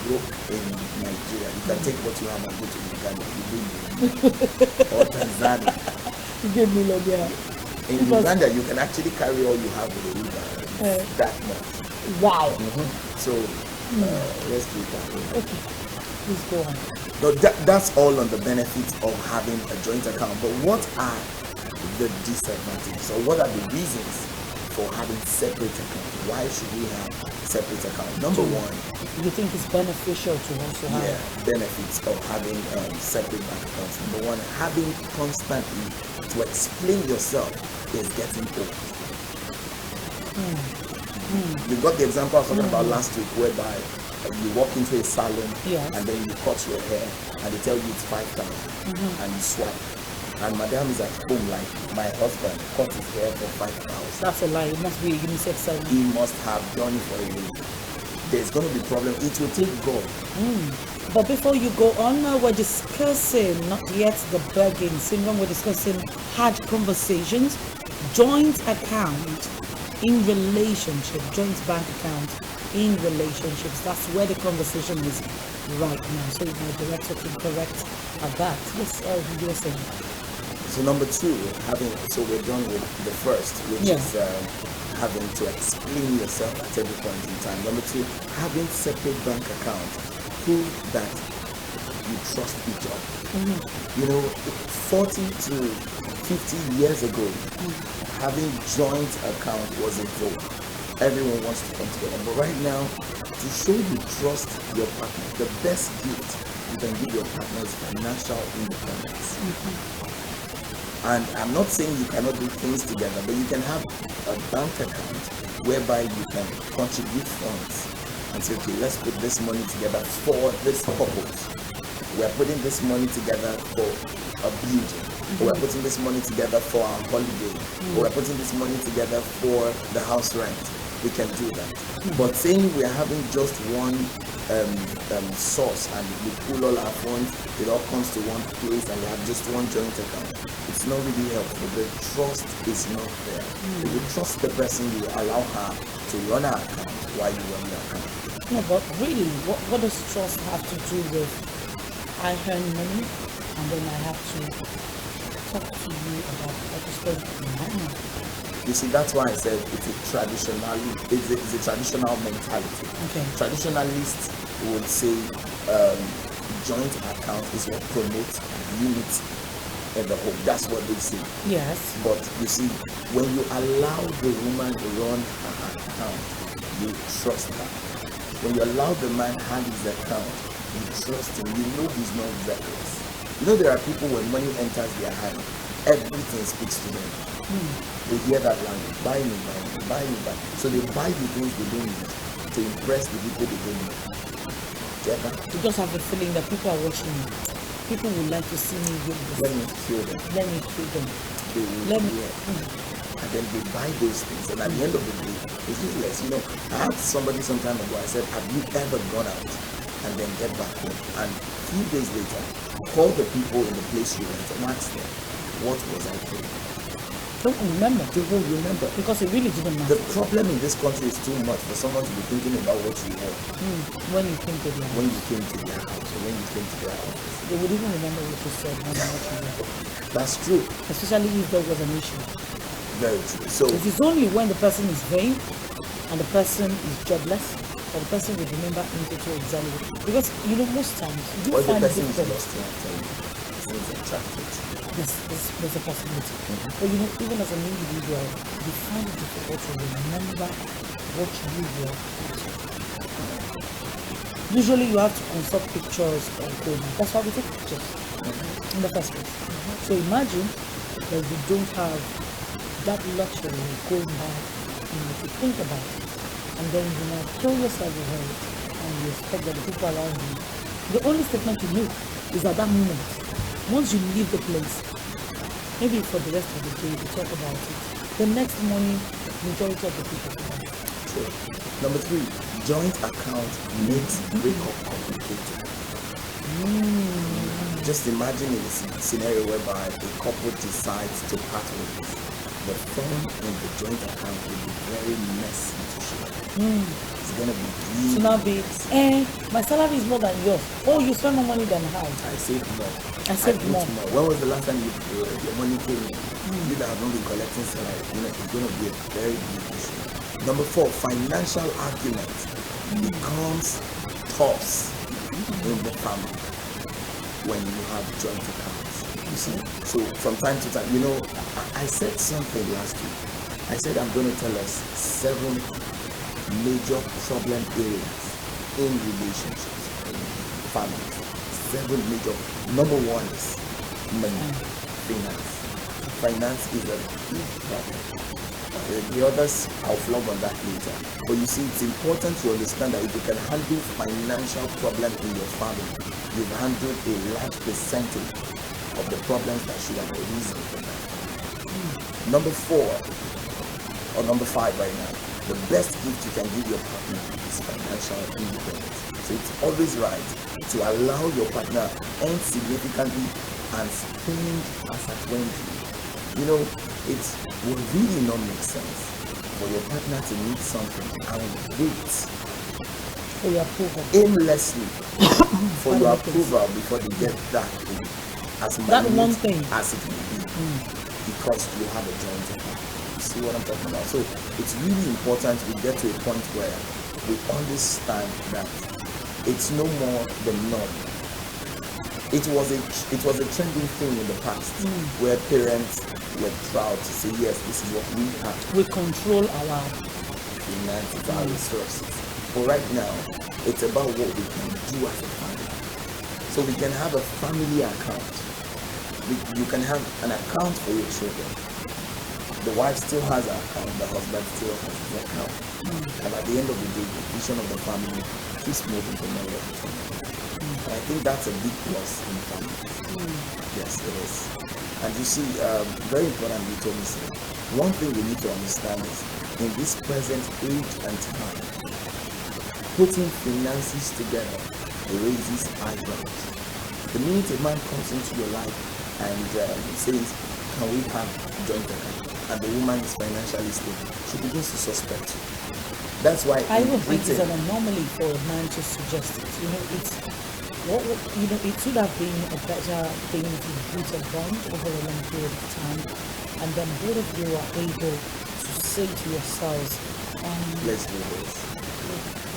broke in Nigeria, you can take what you have and go to Uganda. Or Tanzania. You get million, yeah. In Uganda, you can actually carry all you have with a Uber. That much. Wow. So let's do it that way. Okay. Please go on. No, that's all on the benefits of having a joint account. But what are the disadvantages, or what are the reasons for having separate accounts? Why should we have separate accounts? Number one, you think it's beneficial to also have? Yeah, benefits of having separate bank accounts. Number one, having constantly to explain yourself is getting old. You got the example I was talking about last week, whereby you walk into a salon and then you cut your hair and they tell you it's 5,000 and you swipe. And madam is at home like, my husband cut his hair for 5,000. That's a lie. It must be a unisex salon. He must have done it for a week. There's going to be problem. It will take God. But before you go on, we're discussing, not yet the begging syndrome, we're discussing hard conversations, joint account in relationship, joint bank account in relationships. That's where the conversation is right now. So if my director can correct at that. Yes, you were saying. So number two, we're done with the first, which is having to explain yourself at every point in time. Number two, having separate bank accounts prove that you trust each other. 40 to 50 years ago, having joint account was in vogue. Everyone wants to come together. But right now, to show you trust your partner, the best gift you can give your partner is financial independence. And I'm not saying you cannot do things together, but you can have a bank account whereby you can contribute funds and say, okay, let's put this money together for this purpose. We're putting this money together for a building. We're putting this money together for our holiday. We're putting this money together for the house rent. We can do that. But saying we're having just one source and we pull all our funds, it all comes to one place and we have just one joint account, it's not really helpful. The trust is not there. If you trust the person, you allow her to run her account while you run your account. No, but really, what does trust have to do with I earn money and then I have to talk to you about what to spend my money? You see, that's why I said it's a traditional mentality. Okay. Traditionalists would say joint account is what promotes unity in the home. That's what they say. Yes. But you see, when you allow the woman to run her account, you trust her. When you allow the man hand his account, you trust him. You know he's not reckless. You know there are people when money enters their hand, everything speaks to them. They hear that language, buy me. So they buy the things they don't need to impress the people they don't need. Get that? You just have a feeling that people are watching me. People would like to see me win this. Let me kill them. Let me kill them. They will Let me. And then they buy those things, and at the end of the day, it's useless. I asked somebody some time ago, I said, have you ever gone out and then get back home? And a few days later, call the people in the place you went and ask them, what was I doing? Don't remember. They won't remember. Because it really didn't matter. The problem in this country is too much for someone to be thinking about what you want. When you came to their house. When you came to their house, or when you came to their office. They would even remember what you said, not what you did. That's true. Especially if there was an issue. Very true. So it is only when the person is vain and the person is jobless that the person will remember individual exactly. Because most times you do find the it person is difficult. lost after you. Seems attracted. Yes, there's a possibility. But even as an individual, you find it difficult to remember what you were. Usually you have to consult pictures or going. That's why we take pictures in the first place. So imagine that you don't have that luxury of going back to think about it. And then you now kill yourself with it and you expect that the people around you, the only statement you make is at that moment. Once you leave the place, maybe for the rest of the day we talk about it. The next morning, majority of the people do that. True. Number 3, joint account makes breakup complicated. Just imagine a scenario whereby a couple decides to part ways. The fund in the joint account will be very messy to share. It's gonna be To now be, my salary is more than yours. Oh, you spend more money than I. I saved more. I saved eat more. When was the last time your money came in? You that have not been collecting salary, it's going to be a very big issue. Number 4, financial argument becomes toss in the family when you have joint accounts. You see? So from time to time, I said something last week. I said I'm going to tell us 7 major problem areas in relationships, in families. 7 major. Number 1 is money, finance. Finance is a big problem. The others, I'll flog on that later. But you see, it's important to understand that if you can handle financial problems in your family, you've handled a large percentage of the problems that should have arisen from that. Number 4, or number 5 right now, the best gift you can give your partner is financial independence. So it's always right to allow your partner earn significantly and spend as at when due. It will really not make sense for your partner to need something and wait For your approval. aimlessly for your approval before they get that thing, as That one minute thing. as it will be, because you have a joint account. You see what I'm talking about? So it's really important we get to a point where we understand that it's no more the norm. It was a trending thing in the past where parents were proud to say, yes, this is what we have. We control our Finances, our resources. But right now, it's about what we can do as a family. So we can have a family account. You can have an account for your children. The wife still has her account, the husband still has his account. And at the end of the day, the vision of the family keeps moving from one level to another. And I think that's a big plus in family. Yes, it is. And you see, very importantly, Tomisin, one thing we need to understand is, in this present age and time, putting finances together raises eyebrows. The minute a man comes into your life and says, can we have joint account? And the woman is financially stable, she begins to suspect you. That's why I don't think it's an anomaly for a man to suggest it. It should have been a better thing to build a bond over a long period of time, and then both of you are able to say to yourselves, let's do this.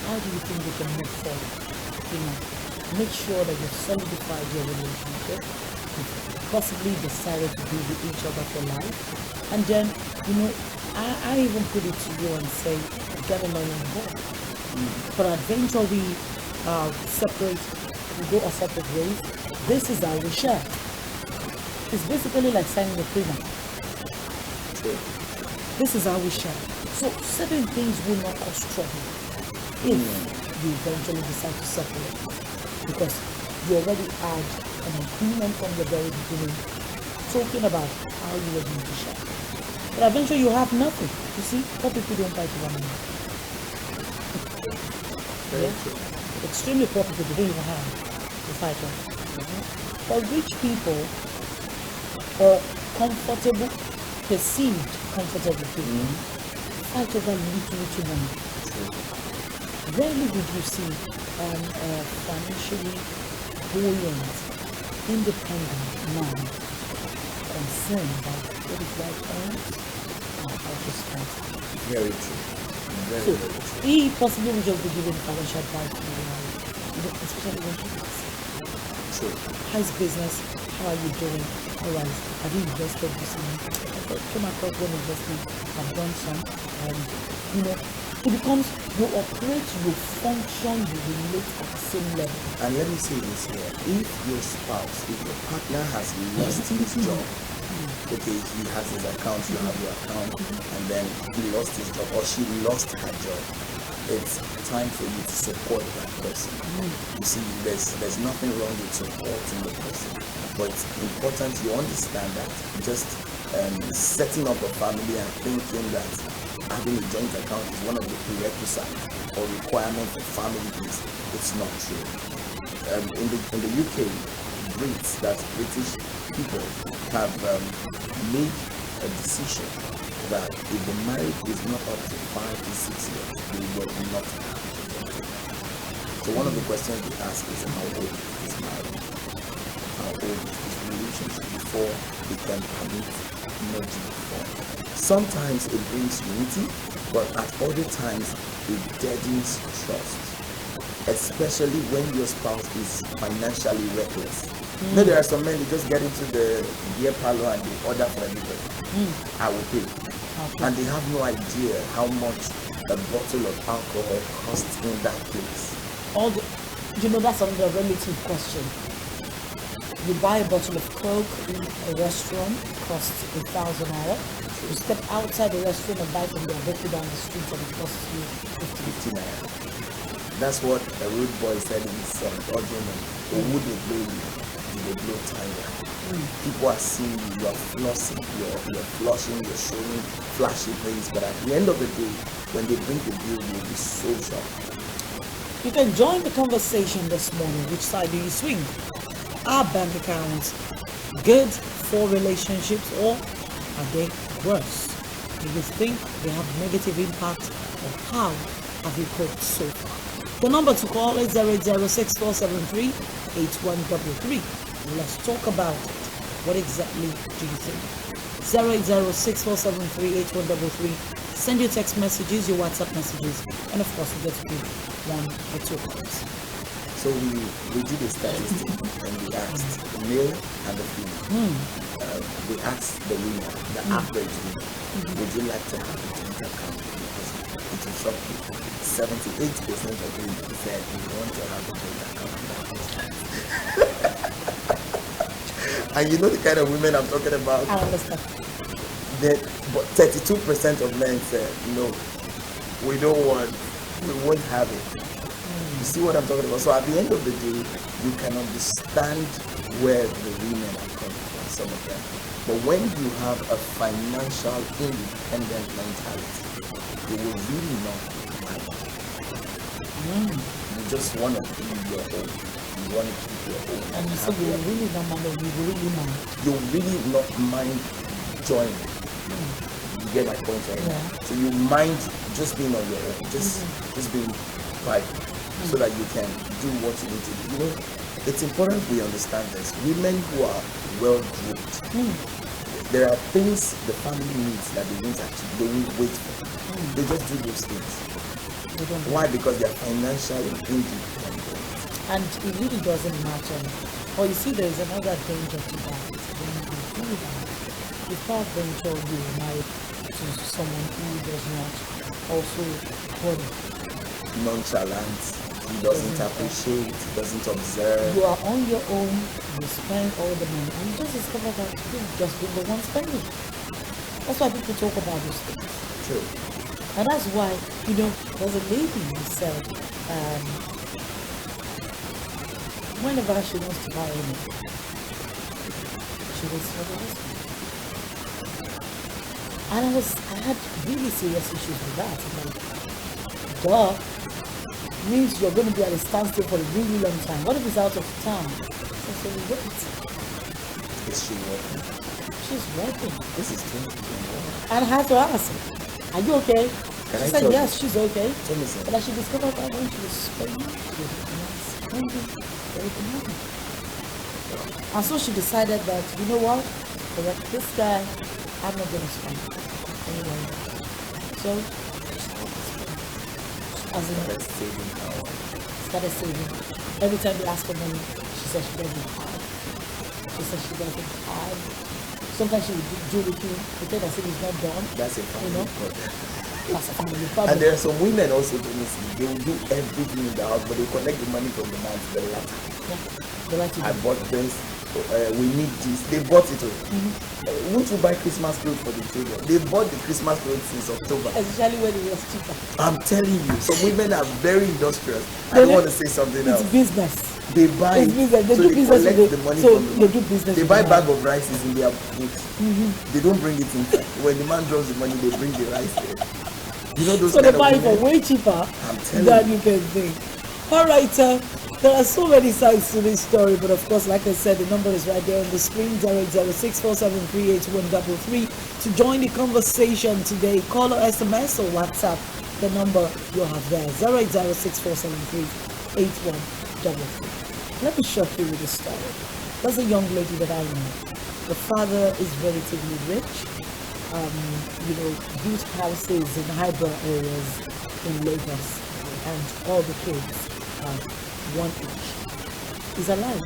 how do you think we can move forward? Make sure that you've solidified your relationship, you've possibly decided to be with each other for life, and then, I even put it to you and say, get a lawyer involved. For adventure, we separate, we go our separate ways. This is how we share. It's basically like signing a prenuptial. This is how we share. So certain things will not cause trouble if you eventually decide to separate, because you already had an agreement from the very beginning talking about how you were going to share. But eventually you have nothing. You see, poor people don't fight over money. Extremely poor people, they don't even have to fight over. For rich people, or comfortable, perceived comfortable people, fight over little money. Rarely would you see financially buoyant, independent man concerned about what his wife earns and how she spends. Very true. Very true. He possibly will just be giving financial advice to your wife, especially when she is. True. How's business? How are you doing? Alright, have you invested this money? I came across one investment, I've done some, it becomes, you operate, you function, you relate at the same level. And let me say this here, if your spouse, if your partner has lost his job, okay, he has his account, you have your account, and then he lost his job or she lost her job, it's time for you to support that person. You see, there's nothing wrong with supporting the person, but it's important you understand that just setting up a family and thinking that having a joint account is one of the prerequisites or requirements for families, it's not true. In the UK, British people have made a decision that if the marriage is not up to 5 to 6 years, they will not have children. So one of the questions we ask is how old is this marriage? How old is this relationship before they can permit merging form? Sometimes it brings unity, but at other times it deadens trust, especially when your spouse is financially reckless. You know, there are some men who just get into the beer parlor and they order for everybody. I will pay. Okay. And they have no idea how much a bottle of alcohol costs in that place. That's another relative question. You buy a bottle of Coke in a restaurant, costs 1,000 naira. You step outside the restaurant and buy from the Aboku down the street and it costs you 50 naira. That's what a rude boy said in his song, Ojoman. Who would they blow you? You will blow tiger. People are seeing you, you are flossing, you're flushing, you're showing flashy things, but at the end of the day, when they bring the bill, you'll be so shocked. You can join the conversation this morning. Which side do you swing? Are bank accounts good for relationships or are they worse? Do you think they have negative impact or how have you coped so far? The number to call is 08064738133. Let's talk about it. What exactly do you think? 08064738133. Send your text messages, your WhatsApp messages, and of course, we get to pick one or two calls. So we did a statistic and we asked the male and the female. We asked the women, the average woman, would you like to have a joint account? Because it will shock you. 78% of women said we want to have a joint account. And you know the kind of women I'm talking about? I understand. But 32% of men said, no, we won't have it. You see what I'm talking about? So at the end of the day, you can understand where the women are coming from, some of them. But when you have a financial independent mentality, you will really not mind. You just want to be your own. You want to keep your own. And you say you really don't mind or you really mind. You really not mind joining. You get my point, right? Yeah. So you mind just being on your own, just being private, so that you can do what you need to do. You know, it's important we understand this. Women who are well groomed, there are things the family needs that they won't wait for. They just do those things. Why? Because they are financially independent. And it really doesn't matter. Or you see, there is another danger to that. When you do that, you peradventure you are married to someone who does not also bother. Nonchalant, he doesn't appreciate, he doesn't observe. You are on your own, you spend all the money, and you just discover that you've just been the one spending. That's why people talk about those things. True. And that's why, there's a lady who said, whenever she wants to buy anything, she waits for the husband. And I had really serious issues with that. I'm like, duh, means you're going to be at a standstill for a really long time. What if it's out of town? So we wait. Is she working? She's working. This is 2021. And I had to ask her, are you okay? She said yes, she's okay. Tomisin. But she discovered that when she was spending, she was not spending all the money. And so she decided that, you know what? This guy, I'm not going to spend anyway. So she started saving. Every time they ask for money, she said she doesn't have. Sometimes she would do the thing, pretend as if it's not done. That's a family problem. That's a family problem. And there are some women also, they will do everything in the house, but they collect the money from the man to the latter. Yeah, they like to I bought this. We need this. They bought it all. Won't you buy Christmas clothes for the children? They bought the Christmas clothes since October. Especially when it was cheaper. I'm telling you, some women are very industrious. I don't want to say something else. It's business. They buy it's business. They so do they business collect with the money so from the they do business. They with buy the bag of rices in their boots. They don't bring it in. When the man drops the money, they bring the rice there. You know those so kind they buy of it for women? way cheaper I'm telling than you can think. All right, There are so many sides to this story, but of course, like I said, the number is right there on the screen, 08064738133. To join the conversation today, call or SMS or WhatsApp the number you have there, 08064738133. Let me shock you with a story. There's a young lady that I know. The father is relatively rich. Huge houses in highbrow areas in Lagos, and all the kids have one each. He's alive,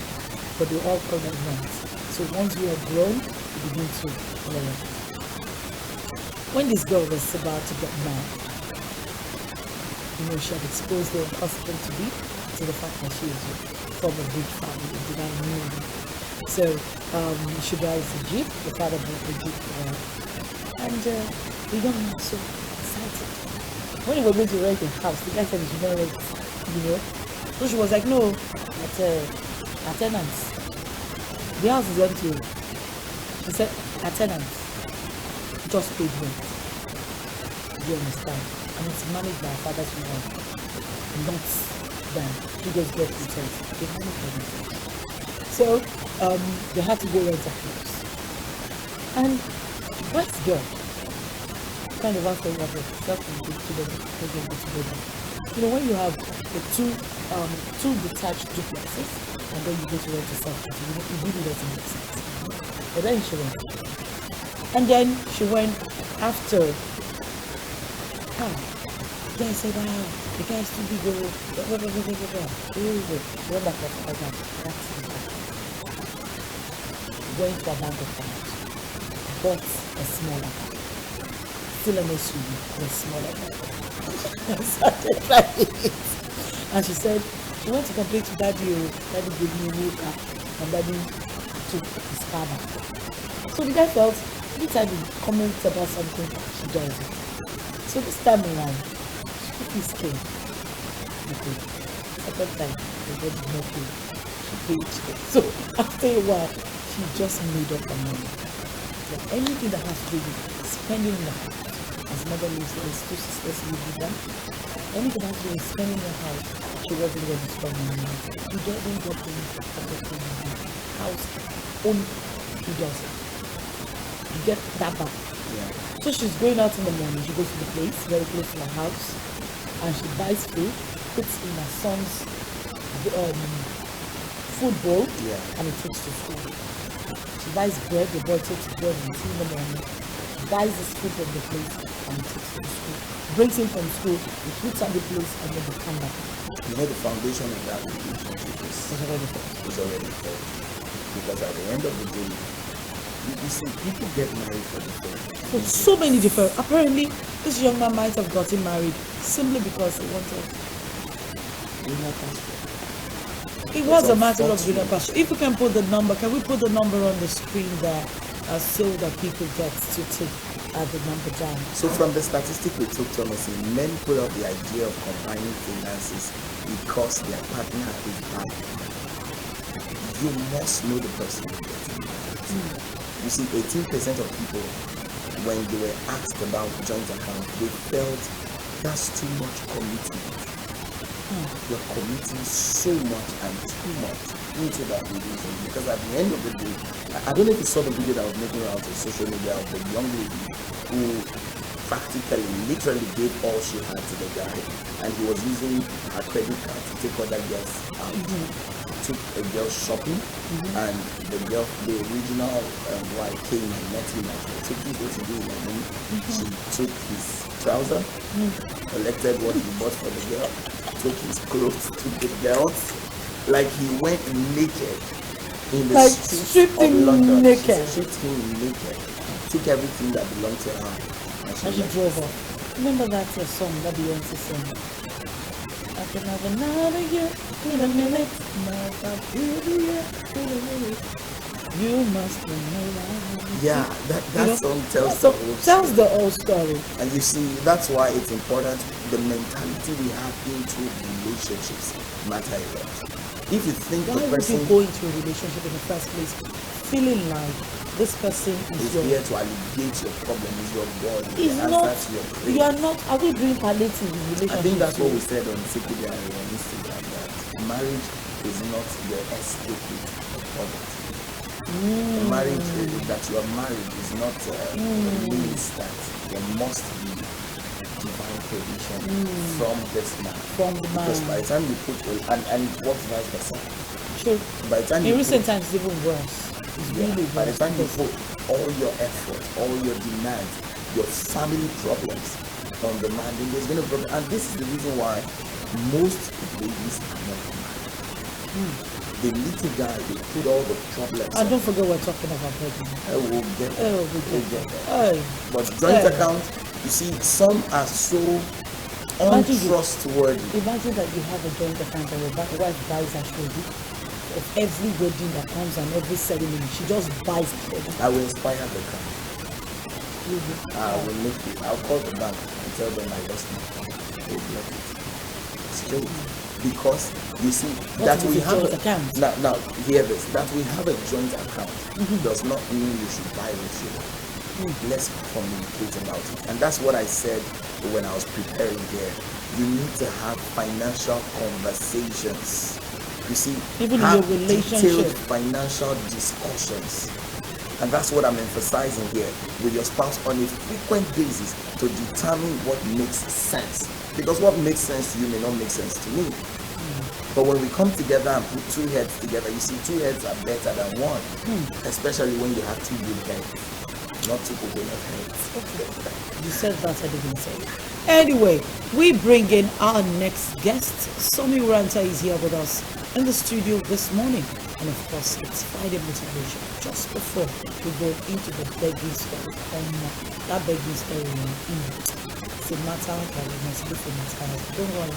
but they all call them rent. So once you are grown, you begin to learn. When this girl was about to get married, she had exposed her husband to the fact that she is from a big family, divine union. So she drives a jeep. The father bought the jeep for her, and the young man was so excited. When they were going to rent a house, the guy said she should not rent, So she was like, no, at tenants. The house is empty. She said, at tenants, just paid rent. Do you understand? And it's managed by father's wife, not them. He just got returns. They manage everything. So they had to go rent a house. And what's girl? Kind of after what when you have the two detached duplexes and then you go to rent a separate, it really doesn't make sense. But then she went. And then she went after. The guy said, the guy's too big. She went back up. Went to a bank account, bought a smaller car, still an SUV, but a smaller car. Started driving it. And she said, she went to complain to daddy, daddy gave me a new car, and daddy took his car back. So the guy felt, anytime he comments about something, she does it. So this time around, she took his cane. Second time, the daddy did not pay. She paid. So after a while, she just made up her money. So anything that has to do with spending in the house, as mother lives, there's two sisters live with them. Anything that has to do with spending in the house, she wasn't going to spend money. He doesn't get the house only he does it. You get that back. Yeah. So she's going out in the morning, she goes to the place, very close to her house, and she buys food, puts in her son's food bowl, and it takes to school. She buys bread, the boy takes bread and tea in the morning, buys his food from the place, and it takes to school. Brings him from school, he puts at the place, and then they come back. The foundation of that relationship is already fair. Because at the end of the day, you see, people get married for different reasons. So many different. Apparently, this young man might have gotten married simply because he wanted greener pasture. It was a matter of greener pasture. If we can put the number, can we put the number on the screen there so that people get to take the number down? So from the statistic we took, Tomisin, men put up the idea of combining finances because their partner is bad. You must know the person you're getting married. You see, 18% of people, when they were asked about joint account, they felt that's too much commitment. You're committing so much and too much into that relationship, because at the end of the day, I don't know if you saw the video that was making around on social media of the young lady who practically, literally gave all she had to the guy, and he was using her credit card to take other girls out. Took a girl shopping, and the original wife came and met him and took his what to do with my money. She took his trouser, collected what he bought for the girl, took his clothes to the girls, like he went naked in the streets of London. Stripped him naked, took everything that belonged to her, and she drove off. Remember that song that Beyonce sang? I can have another year, in a minute, you must know. Yeah, that song tells the whole story. And you see, that's why it's important. The mentality we have into relationships matter a lot. If you think why the person would you go into a relationship in the first place feeling like this person is here to alleviate your problem, is your God, is not, you are not, are we doing palliative in relationship? I think that's what we said on Wikipedia on Instagram, that marriage not your escape with poverty. The marriage that you are married is not means that there must be divine provision from this man. From the man. Because by the time you put and it works vice versa. Sure. By the time in recent times it's even worse. It's really by the worse. time you put all your effort, all your demands, your family problems on the man, then there's going to be problem. And this is the reason why most babies are not married. The little guy, they put all the problems. And don't forget we're talking about pregnant. We'll get there. We'll get there. But joint account, you see, some are so untrustworthy. Imagine that you have a joint account and your wife buys a shoji of every wedding that comes and every ceremony. She just buys it. I will inspire the account. I will make it. I'll call the bank and tell them I lost my account. They block it. Straight. Because you see that we have now hear this, that we have a joint account does not mean you should buy what you want. Let's communicate about it. And that's what I said when I was preparing here. You need to have financial conversations. You see, even have in your relationship, detailed financial discussions. And that's what I'm emphasizing here with your spouse on a frequent basis to determine what makes sense. Because what makes sense to you may not make sense to me. But when we come together and put two heads together, you see, two heads are better than one. Especially when you have two good heads, not two good heads. Okay. You said that, I didn't say it. Anyway, we bring in our next guest. Somi Uranta is here with us in the studio this morning. And of course, it's Friday motivation. Just before we go into the begging story, that begging story, it's a matter that we must look for. Don't worry,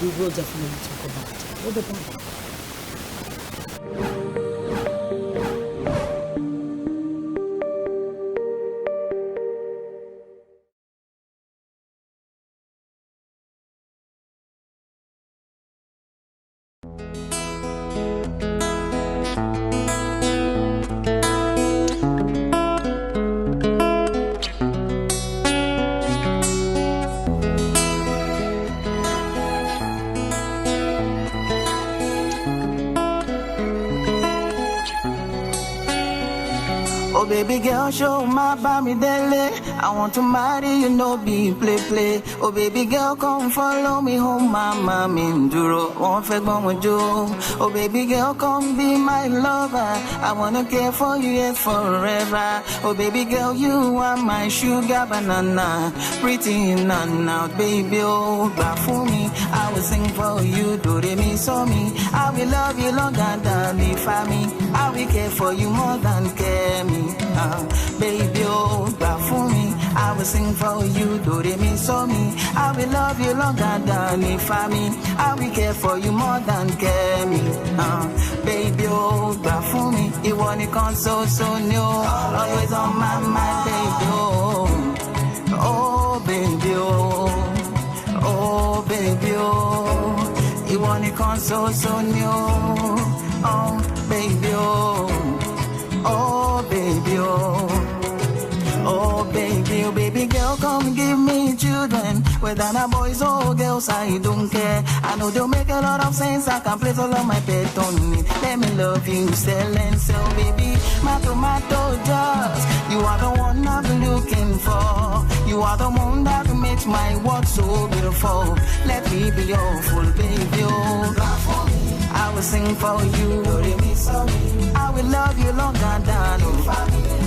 we will definitely talk about it. We'll be back. Oh baby girl, show my baby dele. I want to marry you, no be play. Oh baby girl, come follow me home, mama minduro. Won't fake mama do. Oh baby girl, come be my lover. I wanna care for you yet forever. Oh baby girl, you are my sugar banana, pretty nana, baby. Oh, back for me, I will sing for you. Do re mi so me. I will love you longer than the family. I will care for you more than care me. Baby, oh, back for me. I will sing for you. Do re mi so me. I will love you longer than the family. I will care for you more than care me. Baby, oh, back for me. You want it come so new. Always on my mind, baby, oh. Oh, baby, oh. Oh, baby, oh. You want it come so new. Oh, baby, oh. Oh, baby, oh. Oh, baby girl, come give me children. Whether na boys or girls, I don't care. I know they'll make a lot of sense. I can place all of my pet on it. Let me love you, sell and sell, baby. My tomato just. You are the one I've been looking for. You are the one that makes my world so beautiful. Let me be your full baby, oh. I will sing for you. I will love you longer than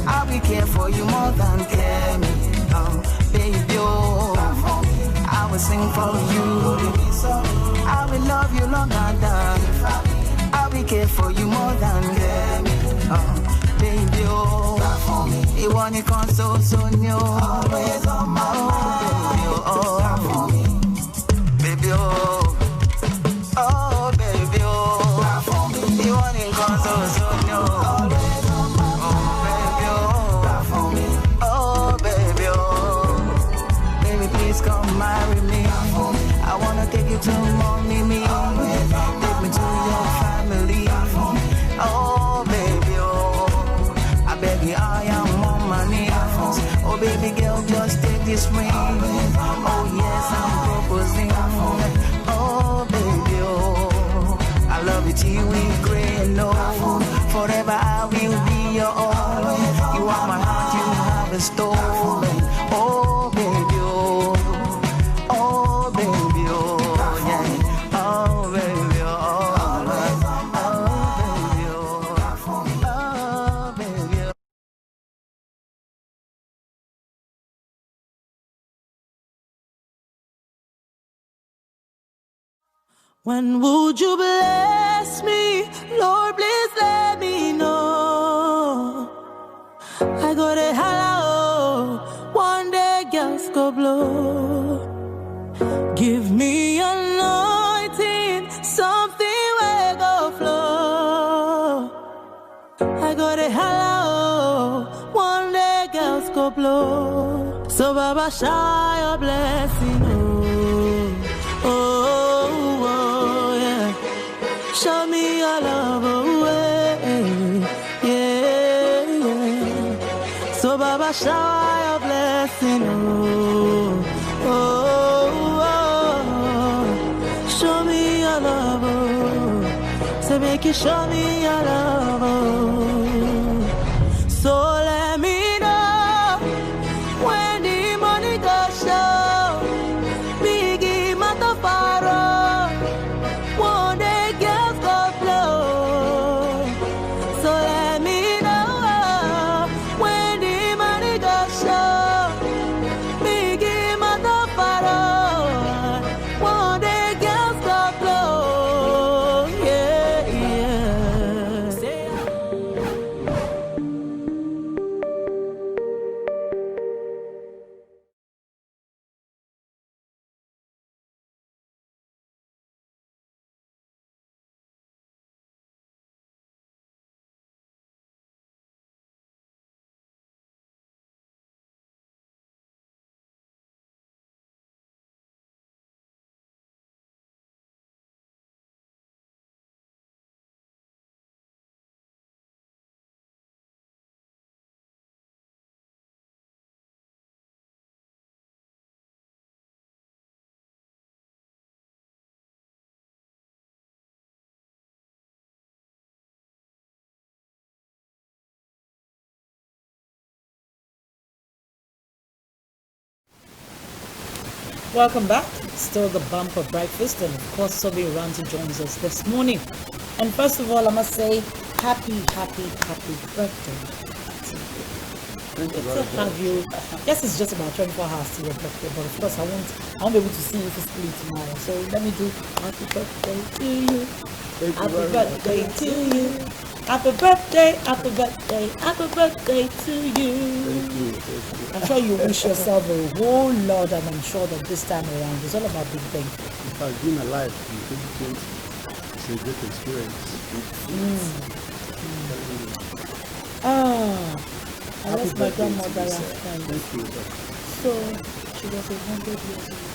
I will care for you more than care me. Baby, oh. I will sing for you. I will love you longer than I will care for you more than care me. Baby, oh. You want it come so new. Always on my mind. Oh, baby, oh. Oh, baby, oh. You want it come so new. Oh, baby, oh. Oh, baby, oh. Baby, please come marry me. I wanna take you to mommy, me. Take me to your family. Oh, baby, oh. I beg you, I am on my knees. Oh, baby girl, just take this ring. Oh, yes, I'm proposing. Oh, baby, oh. I love you, with grain, no. Forever I will be your own. You are my heart, you have a stolen. Oh baby, oh, oh baby, oh, yeah. Oh baby, oh, oh baby, oh, oh baby, oh. When would you bless me? Lord, please let me know. I go to hello, one day girls go blow. Give me anointing, something will go flow. I go to hello, one day girls go blow. So Baba, shower your blessing, oh, oh, oh, yeah. Show me your love, oh, yeah, yeah. So Baba, shower your blessing, oh, oh, oh. Show me your love, oh. So make you show me your love, oh. So let me know when the money goes show. Biggie Matafaro, one day girls go blow. So let me know when the money goes show. Biggie Matafaro, one day girls go blow. Yeah, yeah. Welcome back. Still the bumper breakfast, and of course, Sobi Ranti joins us this morning. And first of all, I must say, happy birthday. Thank you Good very to have you. Yes, it's just about 24 hours to your birthday, but of course, I won't be able to see you physically tomorrow. So let me do happy birthday to you. Happy birthday to you. Happy birthday to you. Thank you. I'm sure you wish yourself a whole lot, and I'm sure that this time around it's all about big things. In fact, being alive in 2020 is a great experience. I lost my grandmother last time. Thank you. So she was 100 years old.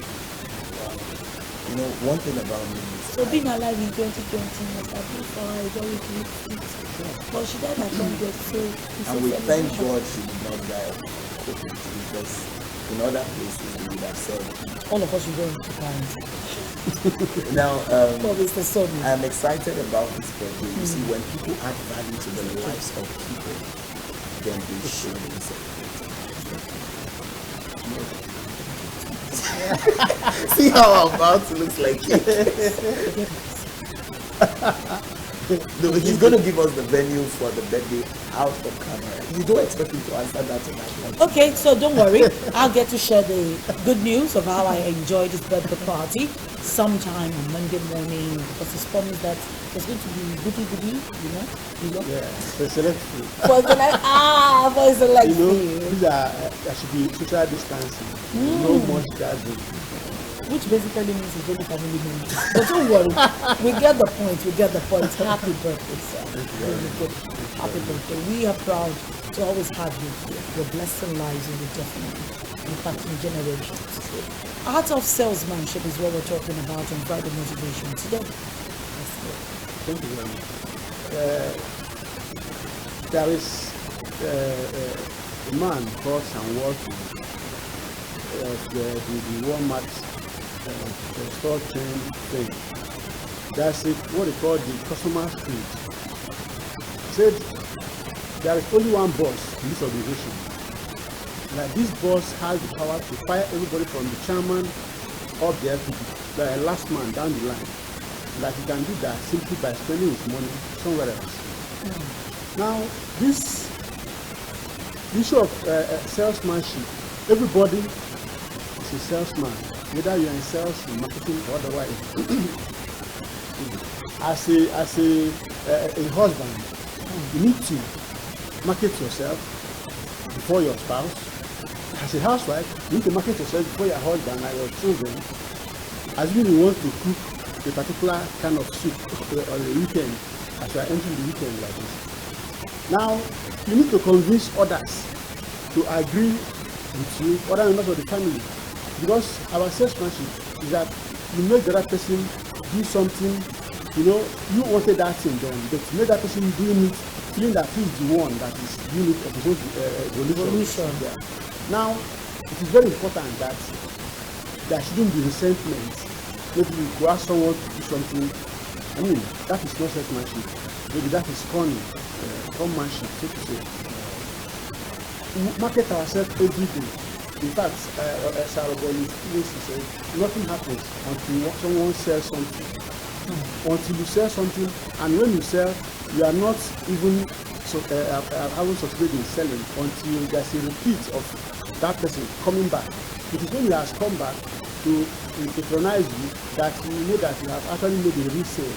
You know, one thing about me is So being alive in 2020 must have been for her a very big feat. But she died at 100, so it's and a we thank celebration. God she did not die of COVID, because in other places we would have said. All of us should go into quarantine. Now, But it's the sun. I'm excited about this birthday. You see, when people add value to the lives of people, then they should be celebrated. See how our mouth looks like it. No, he's going to give us the venue for the birthday out of camera. You don't expect him to answer that tonight. Okay, so don't worry. I'll get to share the good news of how I enjoyed this birthday party sometime on Monday morning, because it's promised that there's going to be goody, you know? Yeah, so select food. For the like, for the like, You know, these are, there should be social distancing. No much gathering. which basically means it's only family members. But don't worry, we get the point. Happy birthday, sir. Really good. Happy birthday. We are proud to always have you here. Your blessing lies in you, definitely, impacting generations. Art of salesmanship is what we're talking about on Friday Motivation today. Thank you very much. There is a man called Sam Walton, the Walmart store chain thing. there's what they call the customer creed. Said there is only one boss in this organization. Like this boss has the power to fire everybody from the chairman up there to the last man down the line. Like he can do that simply by spending his money somewhere else. Now, this issue of salesmanship, everybody is a salesman, whether you're in sales, in marketing, or otherwise. As a husband, you need to market yourself before your spouse. As a housewife, you need to market yourself before your husband and your children. Assuming you want to cook a particular kind of soup on the weekend, as you are entering the weekend like this. Now, you need to convince others to agree with you, other members of the family. Because our salesmanship is that you make the other person do something, you wanted that thing done, but you make that person doing it, feeling that he's the one that is doing it of his own volition. Yeah. Now, it is very important that there shouldn't be resentment. Maybe you go ask someone to do something. I mean, that is not salesmanship. Maybe that is conmanship, so to say. We market ourselves every day. In fact, Sarah Bonnie said, nothing happens until someone sells something. Until you sell something, and when you sell, you are not even having succeeded in selling until there's a repeat of that person coming back. It is when he has come back to patronize you that you know that you have actually made a resale.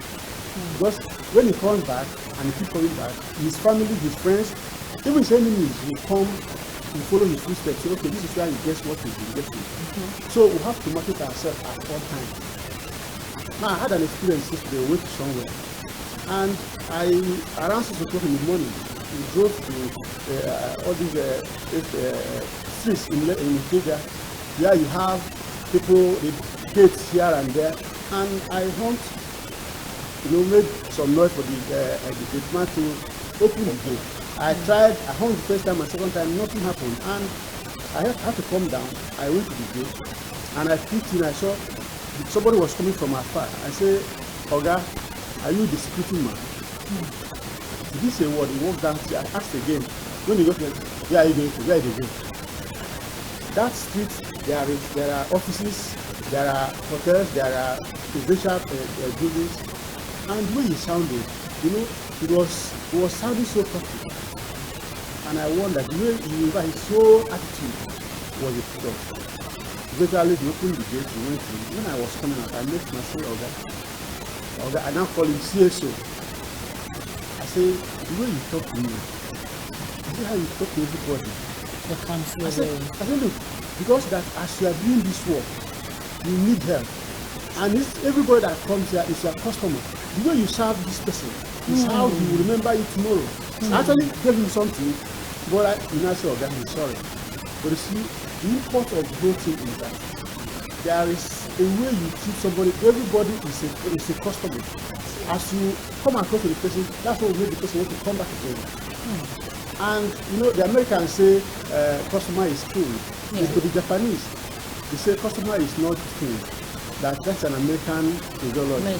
Because when he comes back and he keeps coming back, his family, his friends, even his enemies will come to follow his footsteps. Say, okay, this is where he gets what he's been getting. So we have to market ourselves at all times. Now I had an experience yesterday, I went to somewhere, and around 6 o'clock in the morning, we drove to all these streets in Ethiopia, where you have people, the gates here and there, and I made some noise for the gateman to open the gate. I tried, I hung the first time and second time, nothing happened, and I had to come down. I went to the gate, and I peeked in, I saw somebody was coming from afar. I said, Oga, are you the security man? Did he say what? He walked down, I asked again, when he got there, where are you going to? Where are you going? That street, there are offices, there are hotels, there are residential buildings, and the way he sounded, it was sounding so perfect. And I wondered, the way his whole attitude was a plus. Eventually, he opened the gate, he went in. When I was coming out, I met myself, Oga, I now call him CSO. I say, the way you talk to me, is it how you talk to everybody? I said, look, because that as you are doing this work, you need help. And everybody that comes here is your customer. The way you serve this person is how he will remember you tomorrow. I actually gave him something, but you now say, okay, I'm sorry. But you see, the import of the whole thing is that there is a way you treat somebody. Everybody is a customer. As you come across to the person, that's what will make the person want to come back again. And the Americans say customer is king. Yeah. To the Japanese, they say customer is not king. That's an American ideology.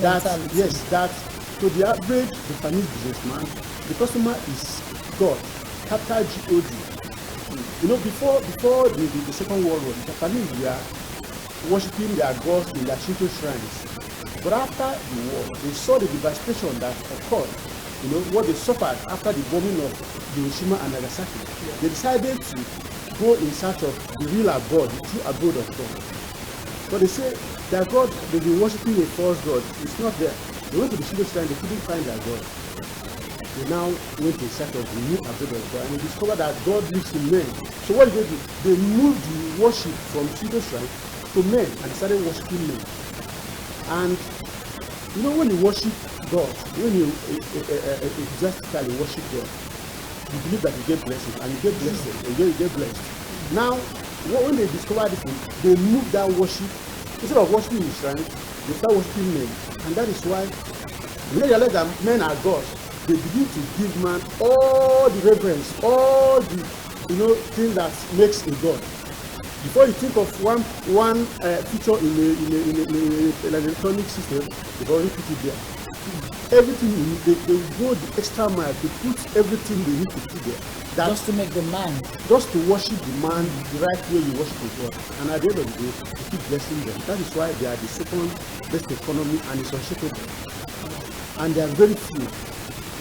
That to the average Japanese businessman, the customer is God, capital G-O-D. Before the Second World War, the Japanese were worshipping their gods in their Shinto shrines. But after the war, they saw the devastation that occurred. What they suffered after the bombing of Hiroshima and Nagasaki. Yeah. They decided to go in search of the real abode, the true abode of God. But they say their God, they've been worshipping a false God. It's not there. They went to the Shinto shrine, they couldn't find their God. They now went in search of the new abode of God, and they discovered that God lives in men. So what did they do? They moved the worship from Shinto shrine to men and started worshiping men. And when you worship God, when you enthusiastically worship God, you believe that you get blessed, and you get blessed, and you get blessed. Now, when they discovered this thing, they moved that worship, instead of worshiping the shrine, they start worshiping men. And that is why, when they realize that men are gods, they begin to give man all the reverence, all the things that makes a god. Before you think of one feature in an electronic system, they've already put it there. Everything you need, they go the extra mile to put everything they need to put there. Just to make the man. Just to worship the man the right way you worship God. And at the end of the day, you keep blessing them. That is why they are the second best economy and it's unshakable. And they are very few.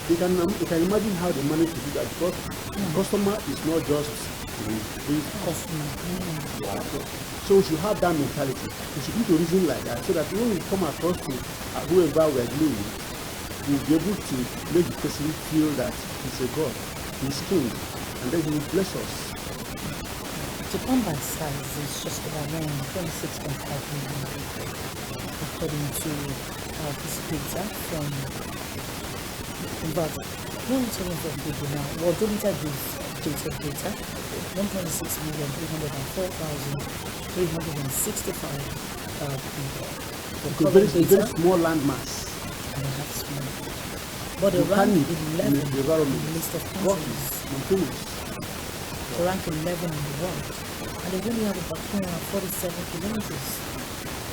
You can imagine how they manage to do that because the customer is not just the Customer. So we should have that mentality. We should need to reason like that so that when we come across to whoever we are dealing with, we'll be able to make the person feel that he's a God, he's king, and then he will bless us. Japan by size is just about 26.5 million people, according to this data from about 120 people now. Well, don't need this data. 126,804,365 people. It's a very small land mass. And that's small. But they rank 11 in the list of countries. They rank 11 in the world. And they only have about 247 kilometers.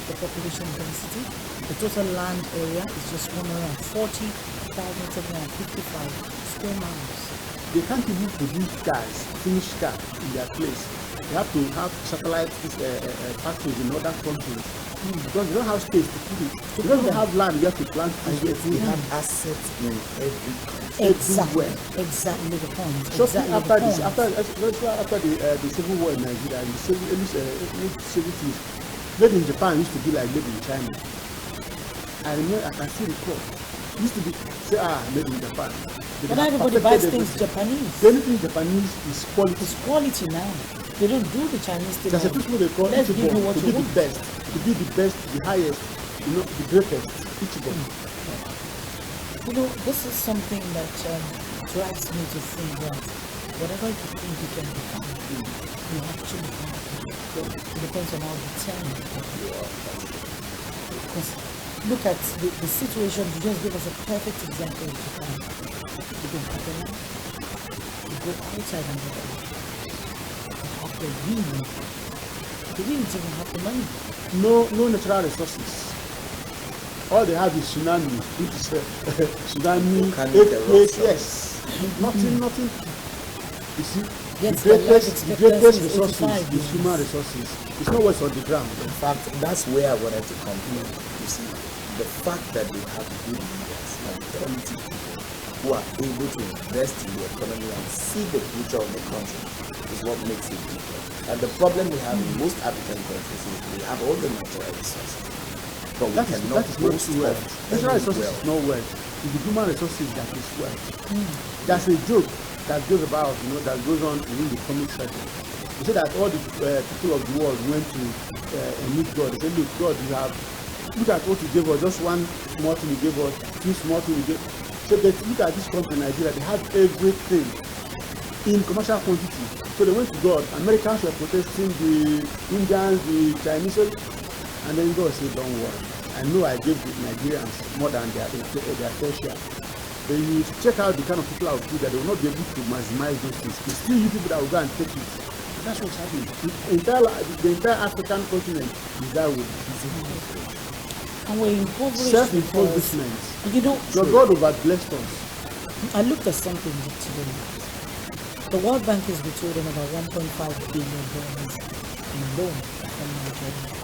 The population density. The total land area is just 140,755 square miles. They can't even produce finished cars in their place. They have to have satellite factories in other countries because they don't have space to put it. They don't even have land yet to plant. And yet we have assets in every country. Exactly the point. Shortly after the civil war in Nigeria, in the early 70s, made in Japan used to be like made in China. I can still recall. It used to be made in Japan. But everybody buys things Japanese. Anything Japanese is quality. It's quality now. They don't do the Chinese thing. There's a people they call Ichiban, to be the best, the highest, the greatest. Ichiban. This is something that drives me to think that whatever you think you can become, you actually can. It depends on how determined you are. Because look at the situation. You just give us a perfect example of Japan. You don't have the land. You go outside and get it. You have the wind. They didn't even have the money. No natural resources. All they have is tsunami, which is tsunami, earthquake, yes. Nothing. You see, Yes, the greatest resources is human resources. It's not what's on the ground. In fact, that's where I wanted to come from. You see, the fact that they have good leaders and quality people who are able to invest in the economy and see the future of the country is what makes it different. And the problem we have in most African countries is we have all the natural resources, but we cannot boast of wealth. Natural resources is not wealth. It's the human resources that is wealth. There's a joke that goes about, that goes on in the comic circle. They say that all the people of the world went to meet God. They said, look, God, look at what you gave us, just one small thing you gave us, two small things you gave us. So they look at this country, Nigeria, they have everything in commercial quantity. So they went to God. Americans were protesting, the Indians, the Chinese, and then God said, don't worry. I know I gave the Nigerians more than their fair share. Then you check out the kind of people I will put that they will not be able to maximize those things. It's still you people that will go and take it. That's what's happening. The entire African continent is that way. And we're impoverished. Self-impoverishment. So God over-blessed us. I looked at something today. The World Bank is withholding about $1.5 billion in loan from Nigeria.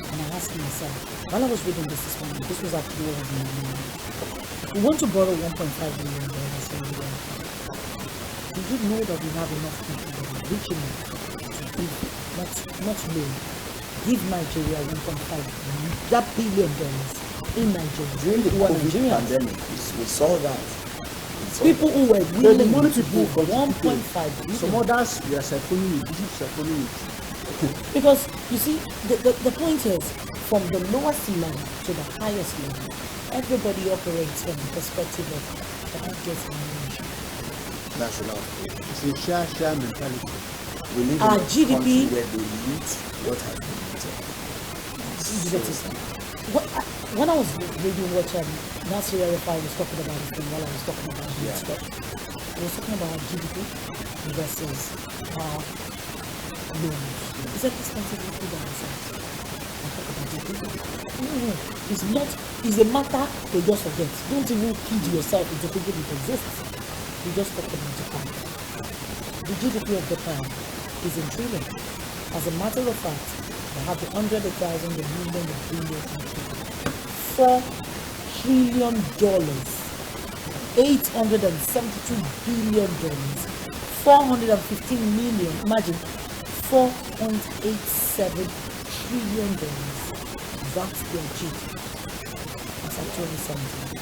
And I asked myself, while I was reading this morning, this was actually what was in my mind. We want to borrow $1.5 billion every year. Do you know that we have enough people that are rich enough to give, not loan, give Nigeria $1.5 billion in Nigeria? During the COVID pandemic, we saw that. People who were willing to people give 1.5 billion. Some others we are siphoning it. Because you see, the point is, from the lowest level to the highest level, everybody operates from the perspective of can I get my nation? National. It's a share mentality. We live Our in a GDP country where they loot what has been looted. When I was reading what Nasir Arafai was talking about this thing while I was talking about this, I was talking about GDP versus loans. Is that responsibility by ourselves? No. It's not. It's a matter to just forget. Don't even kid yourself into thinking it exists. We just talk about Japan. The GDP of Japan is in trillion. As a matter of fact, they have the 100,000, the million, the billion, $4 trillion, $872 billion, 415 million. Imagine, $4.87 trillion. That's their GDP. As at 2017.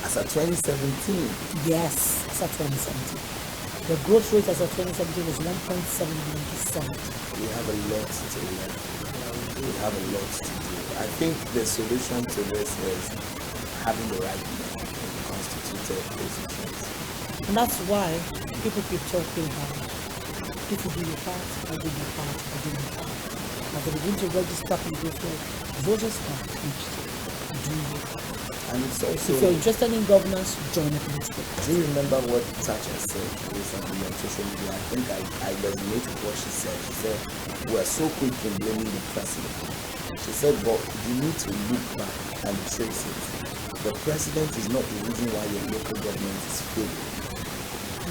As at 2017. Yes, as at 2017. The growth rate as of 2017 was 1.71%. We have a lot to learn. We have a lot to do. I think the solution to this is having the right men in constituted positions. And that's why people keep talking about if you do your part, I do my part, I do my part. As they begin to register people for voters card each do your part. And it's also, if you're interested in governance, join a political party. do you remember what Thatcher said recently on social media? I think I resonate with what she said. She said, we're so quick in blaming the president. She said, but you need to look back and trace it. The president is not the reason why your local government is failing.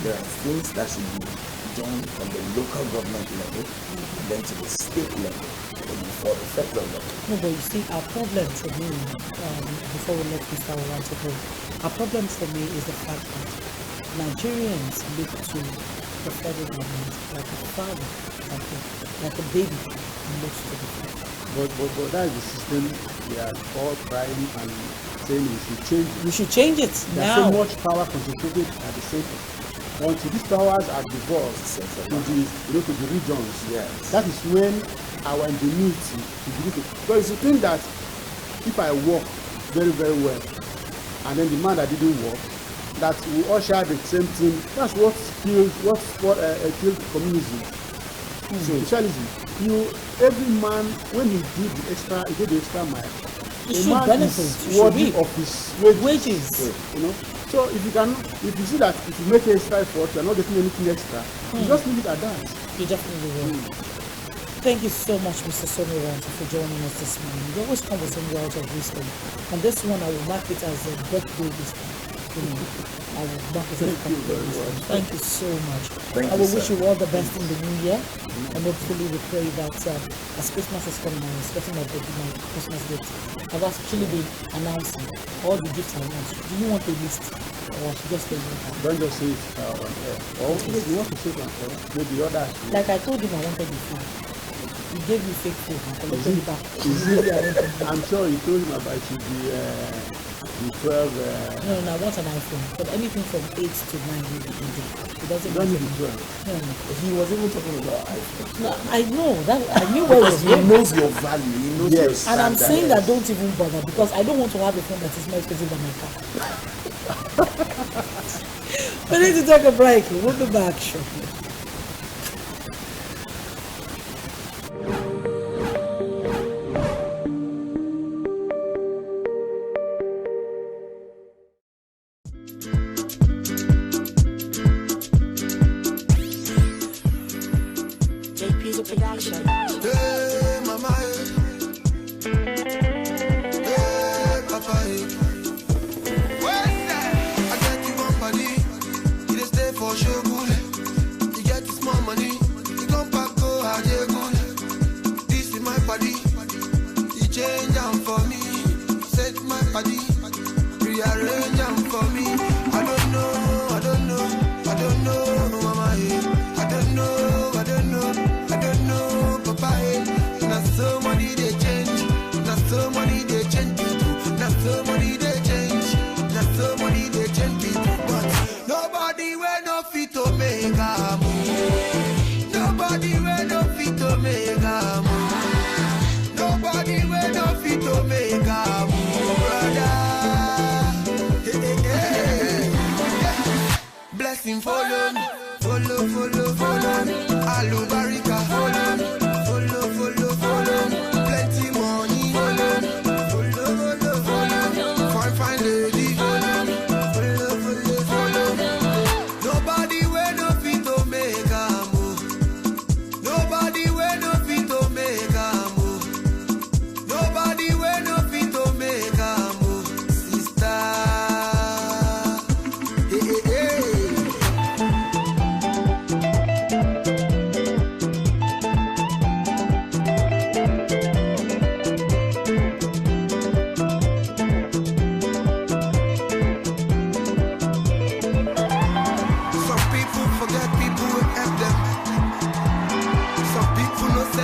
There are things that should be done from the local government level and then to the state level for the federal level. No, but you see, our problem for me, before we let Mr. Oranto go, our problem for me is the fact that Nigerians look to the federal government like a father, like a baby looks to the father. But that's the system we are all trying and saying we should change it. We should change it There's now. so much power concentrated at the center. Until these powers are divorced to the regions, Yes. that is when our ingenuity will begin to. Because you think that if I work very, very well, and then the man that didn't work, that we all share the same thing. That's what killed communism. Socialism. Every man, when he did the extra mile, You the should man benefit. is You should worthy reap of his wages. wages. You know. So if you see that if you make extra effort, you're not getting anything extra, you just leave it at that. You definitely will. Thank you so much, Mr. Sonny Oranto, for joining us this morning. You always come with some words of wisdom. And this one, I will mark it as a birthday wisdom. I will mark it as a birthday wisdom. Thank you so much. I will wish you all the best in the new year. And hopefully we pray that as Christmas is coming, I'm expecting my Christmas gift. I've actually been announcing all the gifts I want. Do you want a list? Or just tell me? Don't just say it on air. Or if you want to say it on air, maybe others. Like I told him I wanted the food. He gave me fake food and collected it back. I'm sure you told him about the 12. No, I want an iPhone. But anything from 8 to 9 will be easy. It doesn't Don't need need the 12. No. He was even talking about iPhone. No, I know that I knew where it was He going. knows your value. He knows your And standard. I'm saying that don't even bother because I don't want to have a phone that is more expensive than my car. We need to take a break. We'll be back shortly.